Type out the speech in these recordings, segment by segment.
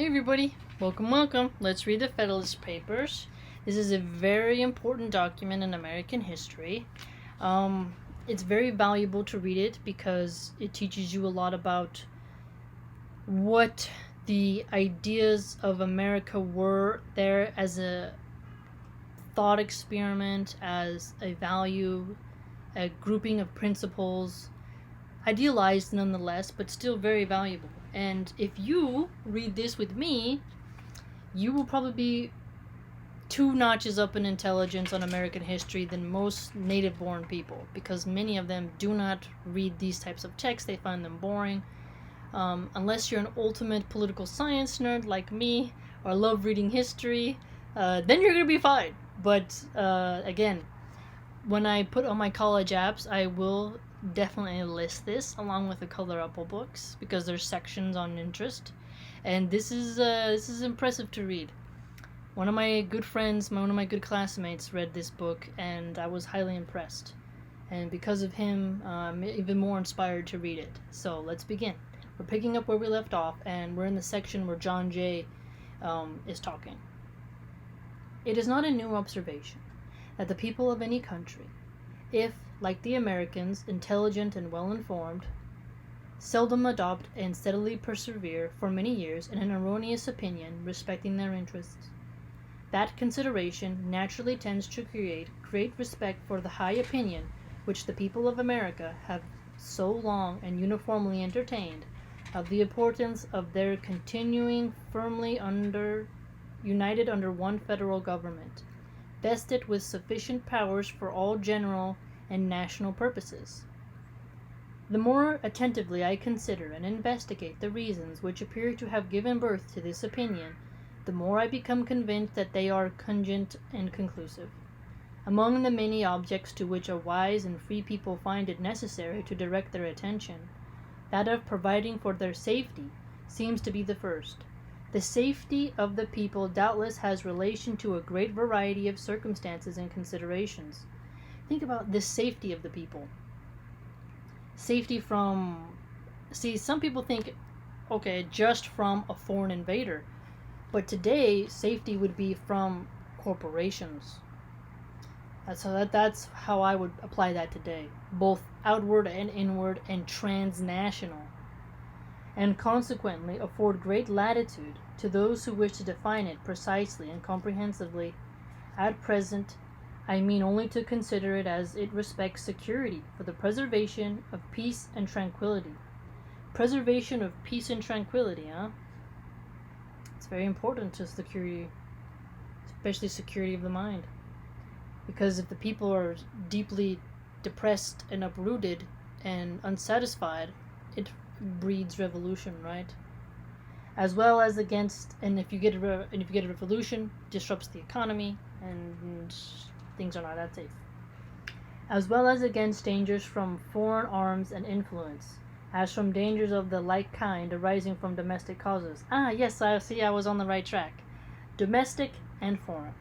Hey everybody, welcome. Let's read the Federalist Papers. This is a very important document in American history. It's very valuable to read it because it teaches you a lot about what the ideas of America were there as a thought experiment, as a value, a grouping of principles, idealized nonetheless, but still very valuable. And if you read this with me, you will probably be 2 notches up in intelligence on American history than most native-born people, because many of them do not read these types of texts. They find them boring. Unless you're an ultimate political science nerd like me, or love reading history, then you're going to be fine. But again, when I put on my college apps, I will definitely list this along with the Color Apple books because there's sections on interest, and this is impressive to read. One of my good friends, one of my good classmates, read this book, and I was highly impressed. And because of him, I'm even more inspired to read it. So let's begin. We're picking up where we left off, and we're in the section where John Jay is talking. It is not a new observation that the people of any country, if, like the Americans, intelligent and well-informed, seldom adopt and steadily persevere for many years in an erroneous opinion respecting their interests. That consideration naturally tends to create great respect for the high opinion which the people of America have so long and uniformly entertained of the importance of their continuing firmly united under one federal government, vested with sufficient powers for all general and national purposes. The more attentively I consider and investigate the reasons which appear to have given birth to this opinion, the more I become convinced that they are cogent and conclusive. Among the many objects to which a wise and free people find it necessary to direct their attention, that of providing for their safety seems to be the first. The safety of the people doubtless has relation to a great variety of circumstances and considerations. Think about this safety of the people. Safety from... See, some people think, okay, just from a foreign invader. But today, safety would be from corporations. That's how I would apply that today. Both outward and inward and transnational. And consequently afford great latitude to those who wish to define it precisely and comprehensively. At present, I mean only to consider it as it respects security for the preservation of peace and tranquility. Preservation of peace and tranquility, huh? It's very important to security, especially security of the mind. Because if the people are deeply depressed and uprooted and unsatisfied, it breeds revolution, right? As well as against, and if you get a revolution, disrupts the economy, and things are not that safe. As well as against dangers from foreign arms and influence, as from dangers of the like kind arising from domestic causes. Yes, I see, I was on the right track. Domestic and foreign.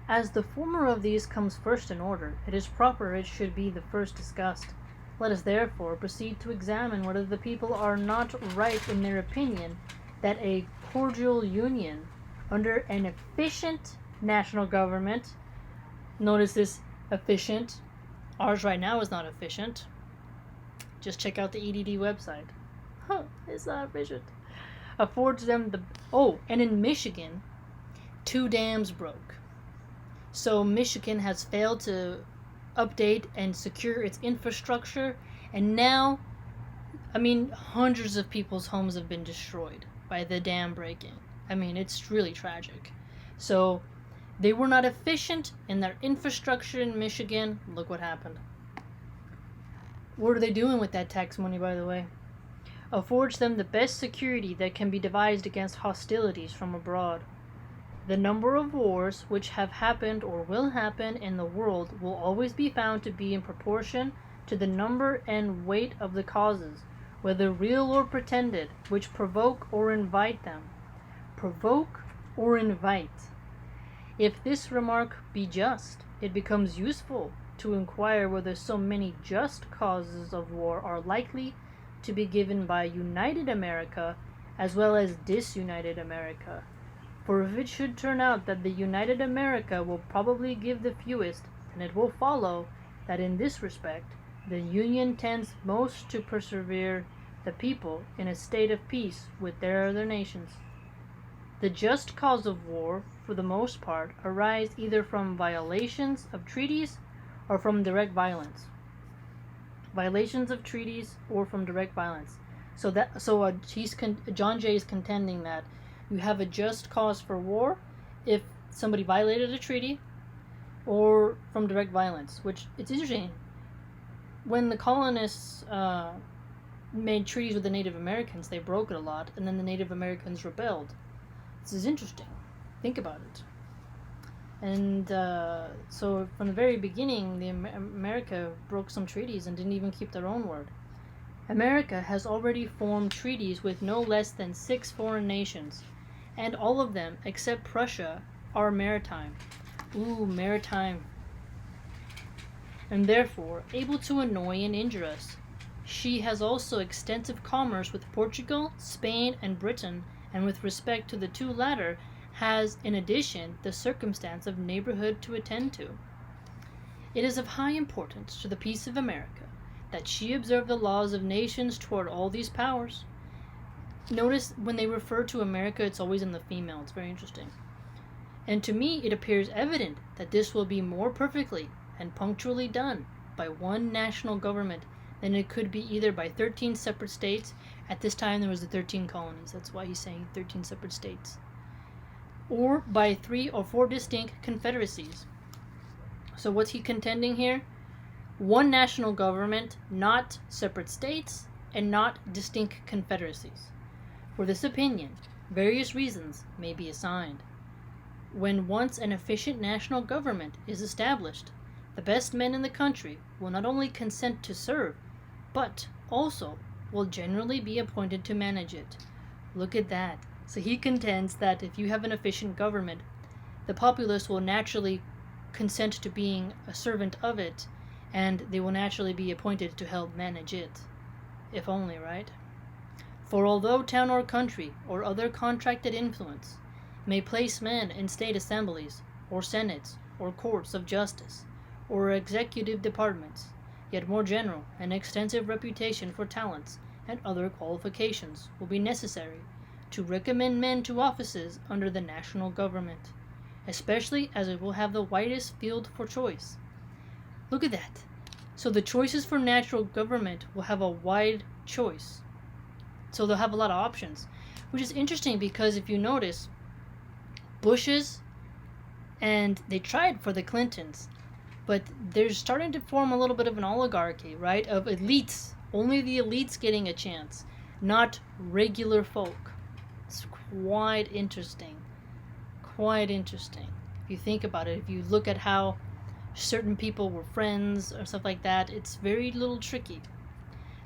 As the former of these comes first in order, it is proper it should be the first discussed. Let us therefore proceed to examine whether the people are not right in their opinion that a cordial union under an efficient national government, notice this, efficient, ours right now is not efficient, just check out the EDD website, it's not efficient, affords them the, and in Michigan, 2 dams broke, so Michigan has failed to update and secure its infrastructure, and now, hundreds of people's homes have been destroyed by the dam breaking. It's really tragic. So, they were not efficient in their infrastructure in Michigan. Look what happened. What are they doing with that tax money, by the way? Affords them the best security that can be devised against hostilities from abroad. The number of wars which have happened or will happen in the world will always be found to be in proportion to the number and weight of the causes, whether real or pretended, which provoke or invite them. Provoke or invite. If this remark be just, it becomes useful to inquire whether so many just causes of war are likely to be given by united America as well as disunited America. For if it should turn out that the united America will probably give the fewest, then it will follow that in this respect the Union tends most to persevere the people in a state of peace with their other nations. The just cause of war, for the most part, arise either from violations of treaties or from direct violence. Violations of treaties or from direct violence. John Jay is contending that you have a just cause for war if somebody violated a treaty or from direct violence, which it's interesting. When the colonists made treaties with the Native Americans, they broke it a lot, and then the Native Americans rebelled. This is interesting. Think about it. And so from the very beginning, America broke some treaties and didn't even keep their own word. America has already formed treaties with no less than 6 foreign nations, and all of them, except Prussia, are maritime. Ooh, maritime. And therefore able to annoy and injure us. She has also extensive commerce with Portugal, Spain, and Britain, and with respect to the two latter, has, in addition, the circumstance of neighborhood to attend to. It is of high importance to the peace of America that she observe the laws of nations toward all these powers. Notice when they refer to America, it's always in the female. It's very interesting. And to me, it appears evident that this will be more perfectly and punctually done by one national government than it could be either by 13 separate states. At this time, there was the 13 colonies. That's why he's saying 13 separate states. Or by 3 or 4 distinct confederacies. So what's he contending here? One national government, not separate states, and not distinct confederacies. For this opinion, various reasons may be assigned. When once an efficient national government is established, the best men in the country will not only consent to serve, but also will generally be appointed to manage it. Look at that. So he contends that if you have an efficient government, the populace will naturally consent to being a servant of it, and they will naturally be appointed to help manage it. If only, right? For although town or country, or other contracted influence, may place men in state assemblies, or senates, or courts of justice, or executive departments, yet more general and extensive reputation for talents and other qualifications will be necessary to recommend men to offices under the national government, especially as it will have the widest field for choice. Look at that. So the choices for natural government will have a wide choice. So they'll have a lot of options, which is interesting because if you notice, Bush's, and they tried for the Clintons, but they're starting to form a little bit of an oligarchy, right? Of elites. Only the elites getting a chance, not regular folk. It's quite interesting. Quite interesting. If you think about it, if you look at how certain people were friends or stuff like that, it's very little tricky.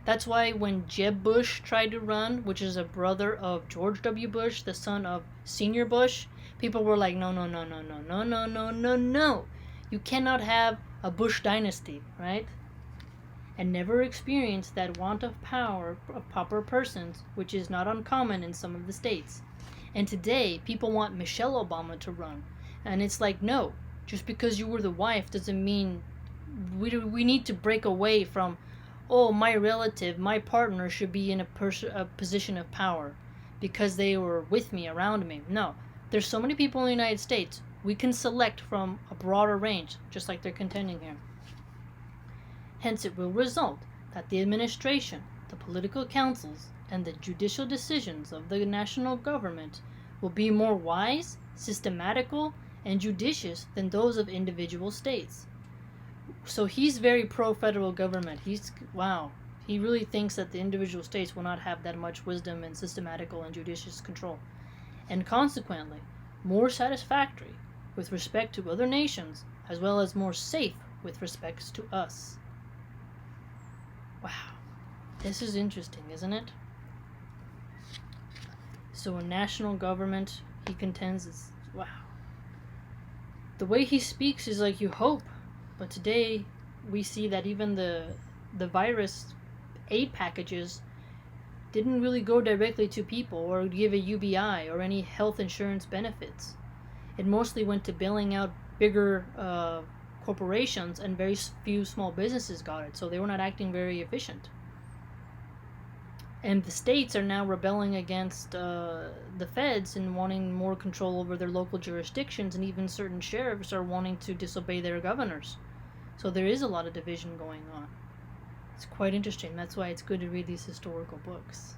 That's why when Jeb Bush tried to run, which is a brother of George W. Bush, the son of Senior Bush, people were like, no. You cannot have a Bush dynasty, right? And never experience that want of power of proper persons, which is not uncommon in some of the states. And today, people want Michelle Obama to run. And it's like, no, just because you were the wife doesn't mean we need to break away from, oh, my relative, my partner should be in a position of power because they were with me, around me. No, there's so many people in the United States. We can select from a broader range, just like they're contending here. Hence, it will result that the administration, the political councils, and the judicial decisions of the national government will be more wise, systematical, and judicious than those of individual states. So he's very pro-federal government. He really thinks that the individual states will not have that much wisdom and systematical and judicious control, and consequently, more satisfactory with respect to other nations, as well as more safe with respect to us. Wow, this is interesting, isn't it? So a national government, he contends, is, wow. The way he speaks is like you hope, but today we see that even the virus aid packages didn't really go directly to people or give a UBI or any health insurance benefits. It mostly went to bailing out bigger corporations, and very few small businesses got it, so they were not acting very efficient. And the states are now rebelling against the feds and wanting more control over their local jurisdictions, and even certain sheriffs are wanting to disobey their governors. So there is a lot of division going on. It's quite interesting. That's why it's good to read these historical books.